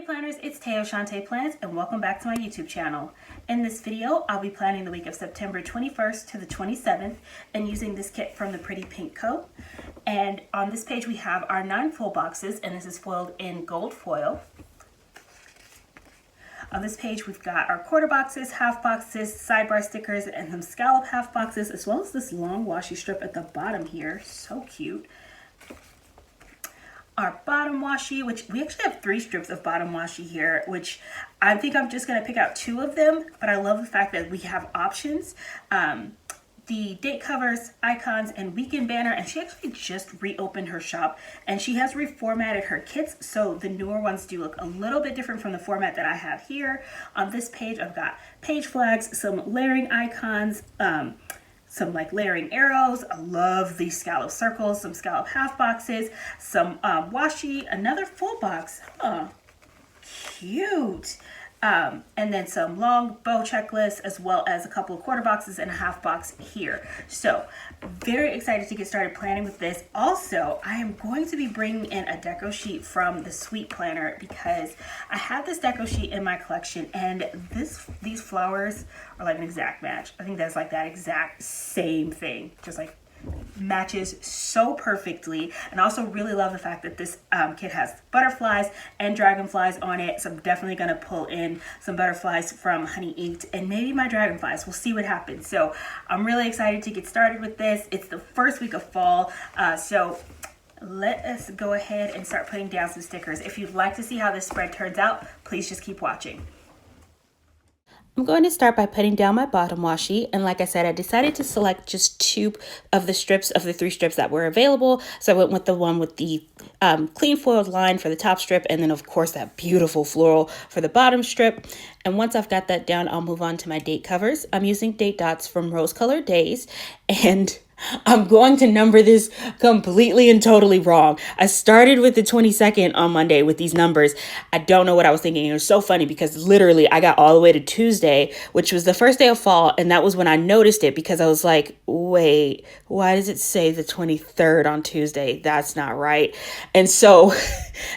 planners, it's Teo Shante Plans and welcome back to my YouTube channel. In this video, I'll be planning the week of September 21st to the 27th and using this kit from the Pretty Pink Co. And on this page we have our 9 full boxes, and this is foiled in gold foil. On this page we've got our quarter boxes, half boxes, sidebar stickers, and some scallop half boxes, as well as this long washi strip at the bottom here. So cute. Our bottom washi, which we actually have 3 strips of bottom washi here, which I think I'm just going to pick out 2 of them, but I love the fact that we have options. The date covers, icons, and weekend banner, and she actually just reopened her shop and she has reformatted her kits, so the newer ones do look a little bit different from the format that I have here. On this page I've got page flags, some layering icons, some like layering arrows. I love these scallop circles, some scallop half boxes, some washi, another full box. Oh, cute. And then some long bow checklists, as well as a couple of quarter boxes and a half box here. So very excited to get started planning with this. Also, I am going to be bringing in a deco sheet from the Sweet Planner because I have this deco sheet in my collection, and these flowers are like an exact match. I think that's like that exact same thing, just like matches so perfectly. And I also really love the fact that this kit has butterflies and dragonflies on it, so I'm definitely going to pull in some butterflies from Honey Inked and maybe my dragonflies. We'll see what happens. So I'm really excited to get started with this. It's the first week of fall, so let us go ahead and start putting down some stickers. If you'd like to see how this spread turns out, please just keep watching. I'm going to start by putting down my bottom washi, and like I said, I decided to select just 2 of the strips of the 3 strips that were available. So I went with the one with the clean foiled line for the top strip, and then of course that beautiful floral for the bottom strip. And once I've got that down, I'll move on to my date covers. I'm using date dots from Rose Colored Days, and I'm going to number this completely and totally wrong. I started with the 22nd on Monday with these numbers. I don't know what I was thinking. It was so funny because literally I got all the way to Tuesday, which was the first day of fall. And that was when I noticed it, because I was like, wait, why does it say the 23rd on Tuesday? That's not right. And so,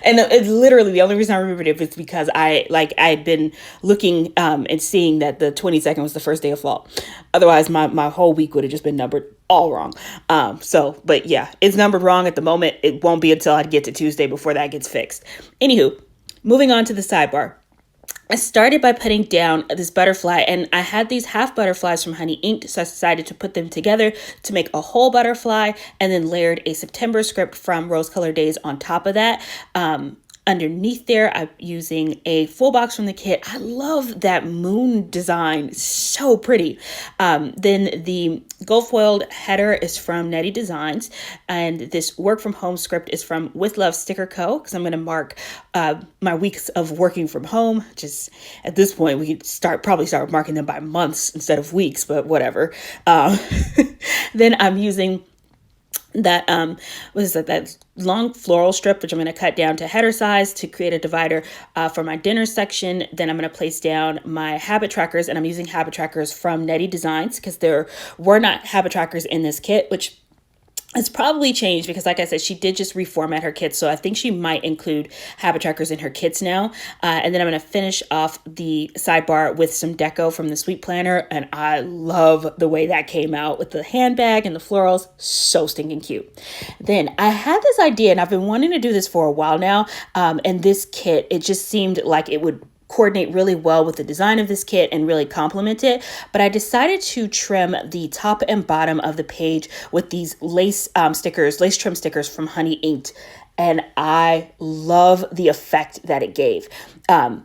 and it's literally the only reason I remembered it was because I had been looking and seeing that the 22nd was the first day of fall. Otherwise, my whole week would have just been numbered all wrong. But yeah, it's numbered wrong at the moment. It won't be until I get to Tuesday before that gets fixed. Anywho, moving on to the sidebar. I started by putting down this butterfly, and I had these half butterflies from Honey Inked, so I decided to put them together to make a whole butterfly, and then layered a September script from Rose Colored Days on top of that. Underneath there, I'm using a full box from the kit. I love that moon design, so pretty. Then the gold foiled header is from Netty Designs, and this work from home script is from With Love Sticker Co. because I'm going to mark my weeks of working from home. Just at this point, we could probably start marking them by months instead of weeks, but whatever. Then I'm using that that long floral strip, which I'm going to cut down to header size to create a divider for my dinner section. Then I'm going to place down my habit trackers, and I'm using habit trackers from Netty Designs because there were not habit trackers in this kit, which it's probably changed because, like I said, she did just reformat her kits. So I think she might include habit trackers in her kits now. And then I'm going to finish off the sidebar with some deco from the Sweet Planner. And I love the way that came out with the handbag and the florals. So stinking cute. Then I had this idea, and I've been wanting to do this for a while now. And this kit, it just seemed like it would coordinate really well with the design of this kit and really complement it. But I decided to trim the top and bottom of the page with these lace trim stickers from Honey Inked. And I love the effect that it gave. So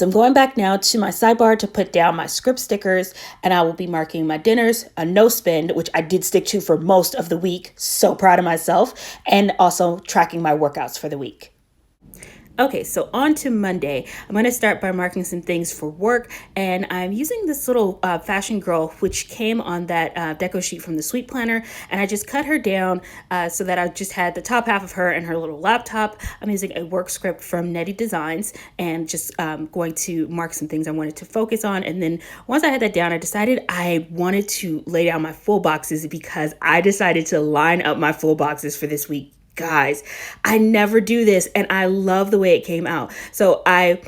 I'm going back now to my sidebar to put down my script stickers, and I will be marking my dinners, a no spend, which I did stick to for most of the week. So proud of myself. And also tracking my workouts for the week. Okay, so on to Monday. I'm going to start by marking some things for work, and I'm using this little fashion girl, which came on that deco sheet from the Sweet Planner, and I just cut her down so that I just had the top half of her and her little laptop. I'm using a work script from Netty Designs, and just going to mark some things I wanted to focus on. And then once I had that down, I decided I wanted to lay down my full boxes because I decided to line up my full boxes for this week. guys, I never do this, and I love the way it came out. So I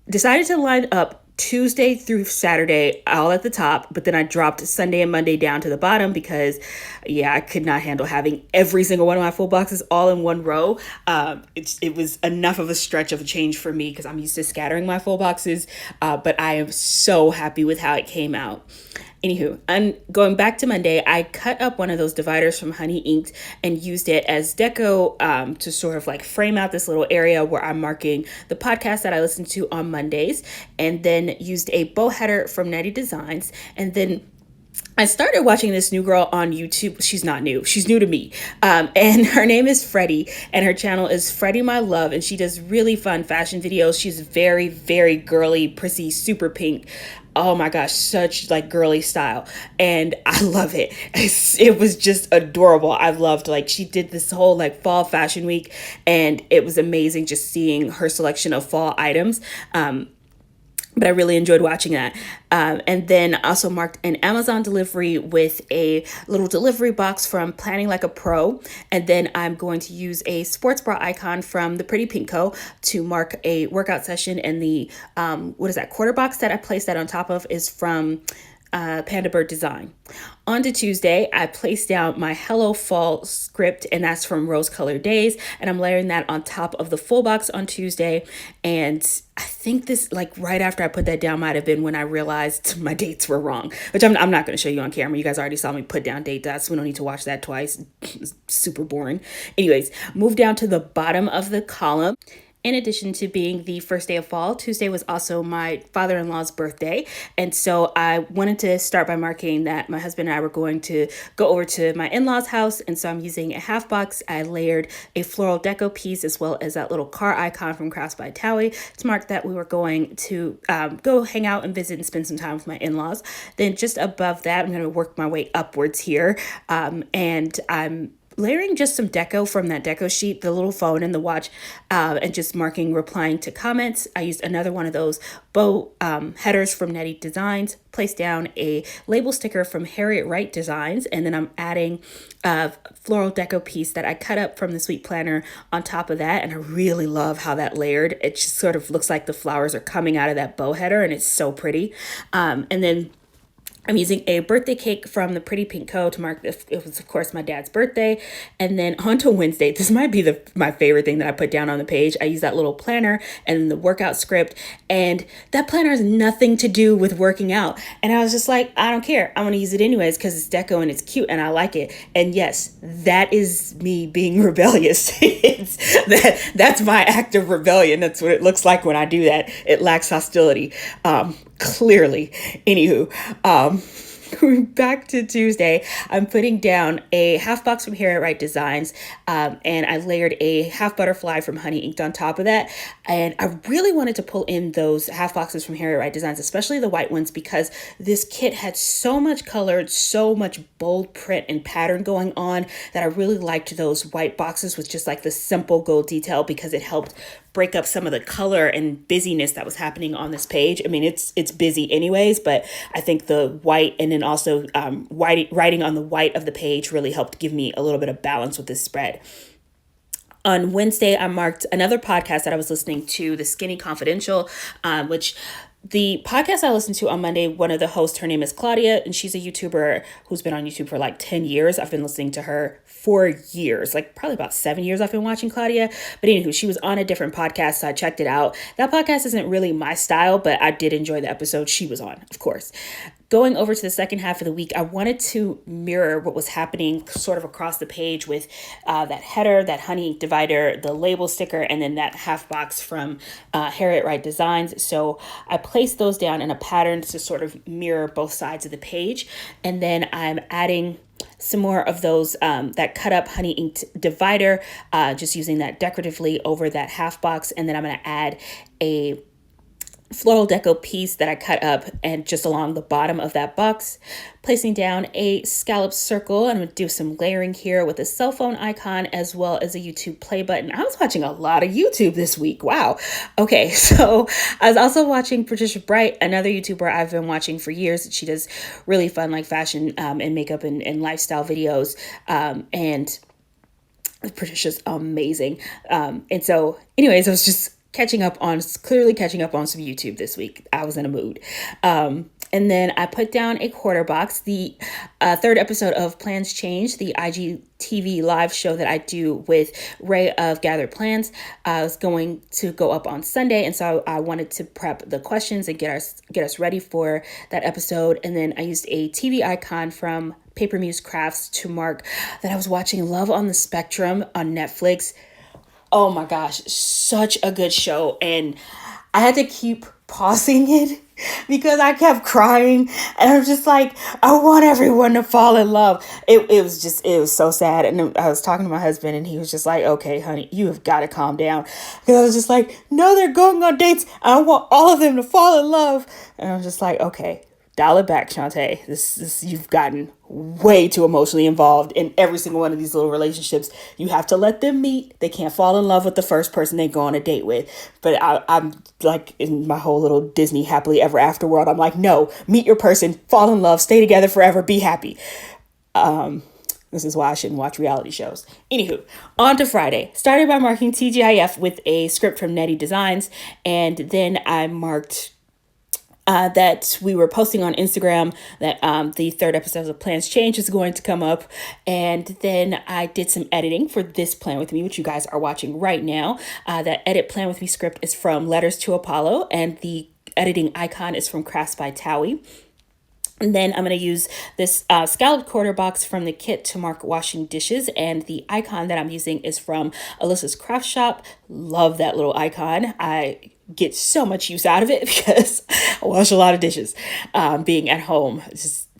decided to line up Tuesday through Saturday all at the top, but then I dropped Sunday and Monday down to the bottom because, yeah, I could not handle having every single one of my full boxes all in one row. It was enough of a stretch of a change for me because I'm used to scattering my full boxes, but I am so happy with how it came out. Anywho, and going back to Monday, I cut up one of those dividers from Honey Inked and used it as deco to sort of like frame out this little area where I'm marking the podcast that I listen to on Mondays, and then used a bow header from Netty Designs. And then I started watching this new girl on YouTube. She's not new. She's new to me. And her name is Freddie, and her channel is Freddie My Love. And she does really fun fashion videos. She's very, very girly, prissy, super pink. Oh my gosh, such like girly style. And I love it. It was just adorable. I loved, like, she did this whole like fall fashion week, and it was amazing just seeing her selection of fall items. But I really enjoyed watching that. And then also marked an Amazon delivery with a little delivery box from Planning Like a Pro. And then I'm going to use a sports bra icon from the Pretty Pink Co. to mark a workout session. And the, quarter box that I placed that on top of is from Panda Bird Design. On to Tuesday, I placed down my Hello Fall script, and that's from Rose Colored Days, and I'm layering that on top of the full box on Tuesday. And I think this, like right after I put that down, might have been when I realized my dates were wrong, which I'm not going to show you on camera. You guys already saw me put down date dots. We don't need to watch that twice. It's super boring. Anyways, move down to the bottom of the column. In addition to being the first day of fall, Tuesday was also my father-in-law's birthday. And so I wanted to start by marking that my husband and I were going to go over to my in-laws' house. And so I'm using a half box. I layered a floral deco piece as well as that little car icon from Crafts by Towie to mark that we were going to go hang out and visit and spend some time with my in-laws. Then just above that, I'm going to work my way upwards here. And I'm layering just some deco from that deco sheet, the little phone and the watch, and just marking replying to comments. I used another one of those bow headers from Netty Designs, placed down a label sticker from Harriet Wright Designs, and then I'm adding a floral deco piece that I cut up from the Sweet Planner on top of that. And I really love how that layered. It just sort of looks like the flowers are coming out of that bow header, and it's so pretty. And then I'm using a birthday cake from the Pretty Pink Co. to mark it was, of course, my dad's birthday. And then on to Wednesday, this might be my favorite thing that I put down on the page. I use that little planner and the workout script. And that planner has nothing to do with working out. And I was just like, I don't care. I'm going to use it anyways because it's deco and it's cute and I like it. And yes, that is me being rebellious. That's my act of rebellion. That's what it looks like when I do that. It lacks hostility. Clearly. Anywho, back to Tuesday, I'm putting down a half box from Harriet Wright Designs, and I layered a half butterfly from Honey Inked on top of that. And I really wanted to pull in those half boxes from Harriet Wright Designs, especially the white ones, because this kit had so much color, so much bold print and pattern going on that I really liked those white boxes with just like the simple gold detail, because it helped break up some of the color and busyness that was happening on this page. I mean, it's busy anyways, but I think the white and then also writing on the white of the page really helped give me a little bit of balance with this spread. On Wednesday, I marked another podcast that I was listening to, The Skinny Confidential, which the podcast I listened to on Monday, one of the hosts, her name is Claudia, and she's a YouTuber who's been on YouTube for like 10 years. I've been listening to her for years, like probably about 7 years I've been watching Claudia. But anywho, she was on a different podcast, so I checked it out. That podcast isn't really my style, but I did enjoy the episode she was on, of course. Going over to the second half of the week, I wanted to mirror what was happening sort of across the page with that header, that honey divider, the label sticker, and then that half box from Harriet Wright Designs. So I placed those down in a pattern to sort of mirror both sides of the page. And then I'm adding some more of those that cut up honey inked divider, just using that decoratively over that half box. And then I'm going to add a floral deco piece that I cut up and just along the bottom of that box, placing down a scallop circle. I'm going to do some layering here with a cell phone icon as well as a YouTube play button. I was watching a lot of YouTube this week. Wow. Okay. So I was also watching Patricia Bright, another YouTuber I've been watching for years. She does really fun like fashion and makeup and lifestyle videos. And Patricia's amazing. And so anyways, I was just clearly catching up on some YouTube this week. I was in a mood. And then I put down a quarter box, the third episode of Plans Change, the IGTV live show that I do with Ray of Gather Plans. I was going to go up on Sunday, and so I wanted to prep the questions and get us ready for that episode. And then I used a TV icon from Paper Muse Crafts to mark that I was watching Love on the Spectrum on Netflix. Oh my gosh, such a good show. And I had to keep pausing it because I kept crying, and I was just like, I want everyone to fall in love. It was so sad. And I was talking to my husband, and he was just like, okay, honey, you have got to calm down. Because I was just like, no, they're going on dates. I want all of them to fall in love. And I was just like, okay, dial it back, Shantae. This you've gotten way too emotionally involved in every single one of these little relationships. You have to let them meet. They can't fall in love with the first person they go on a date with. But I'm like, in my whole little Disney happily ever after world, I'm like, no, meet your person, fall in love, stay together forever, be happy. This is why I shouldn't watch reality shows. Anywho, on to Friday. Started by marking TGIF with a script from Nettie Designs, and then I marked that we were posting on Instagram that the third episode of Plans Change is going to come up. And then I did some editing for this Plan With Me, which you guys are watching right now. That edit Plan With Me script is from Letters to Apollo, and the editing icon is from Crafts by Towie. And then I'm going to use this scalloped quarter box from the kit to mark washing dishes. And the icon that I'm using is from Alyssa's Craft Shop. Love that little icon. I get so much use out of it because I wash a lot of dishes being at home.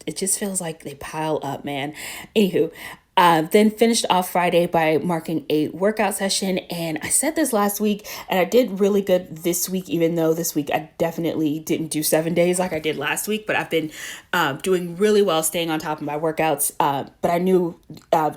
It just feels like they pile up, man. Anywho, then finished off Friday by marking a workout session. And I said this last week, and I did really good this week, even though this week I definitely didn't do 7 days like I did last week. But I've been doing really well, staying on top of my workouts. But I knew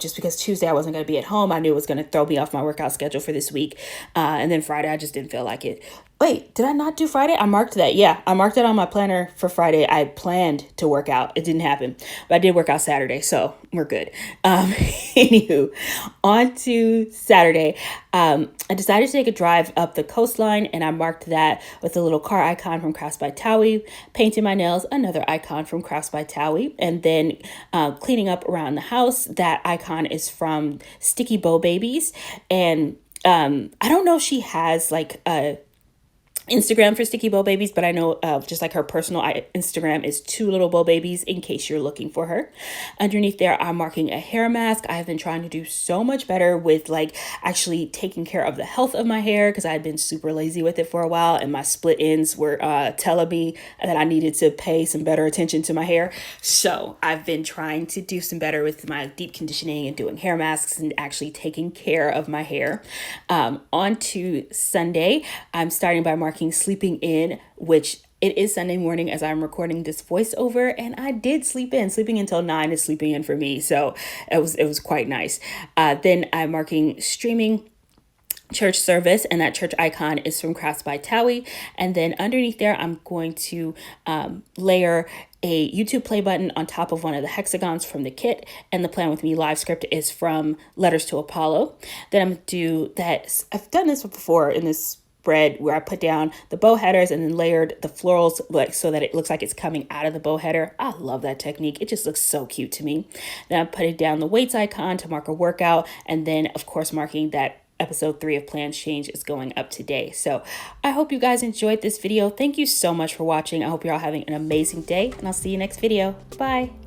just because Tuesday I wasn't going to be at home, I knew it was going to throw me off my workout schedule for this week. And then Friday, I just didn't feel like it. Wait, did I not do Friday? I marked that. Yeah, I marked it on my planner for Friday. I planned to work out. It didn't happen, but I did work out Saturday, so we're good. Anywho, on to Saturday. I decided to take a drive up the coastline, and I marked that with a little car icon from Crafts by Towie, painting my nails, another icon from Crafts by Towie, and then cleaning up around the house. That icon is from Sticky Bow Babies, and I don't know if she has like a Instagram for Sticky Bow Babies, but I know just like her personal Instagram is Two Little Bow Babies, in case you're looking for her. Underneath there, I'm marking a hair mask. I have been trying to do so much better with like actually taking care of the health of my hair, because I had been super lazy with it for a while, and my split ends were telling me that I needed to pay some better attention to my hair. So I've been trying to do some better with my deep conditioning and doing hair masks and actually taking care of my hair. On to Sunday, I'm starting by marking sleeping in, which it is Sunday morning as I'm recording this voiceover, and I did sleep in. Sleeping until 9 is sleeping in for me, so it was quite nice. Then I'm marking streaming church service, and that church icon is from Crafts by Towie. And then underneath there, I'm going to layer a YouTube play button on top of one of the hexagons from the kit, and the Plan With Me live script is from Letters to Apollo. Then I'm going to do that. I've done this before in this spread where I put down the bow headers and then layered the florals like so that it looks like it's coming out of the bow header. I love that technique. It just looks so cute to me. Then I'm putting down the weights icon to mark a workout, and then of course marking that episode 3 of Plans Change is going up today. So I hope you guys enjoyed this video. Thank you so much for watching. I hope you're all having an amazing day, and I'll see you next video. Bye.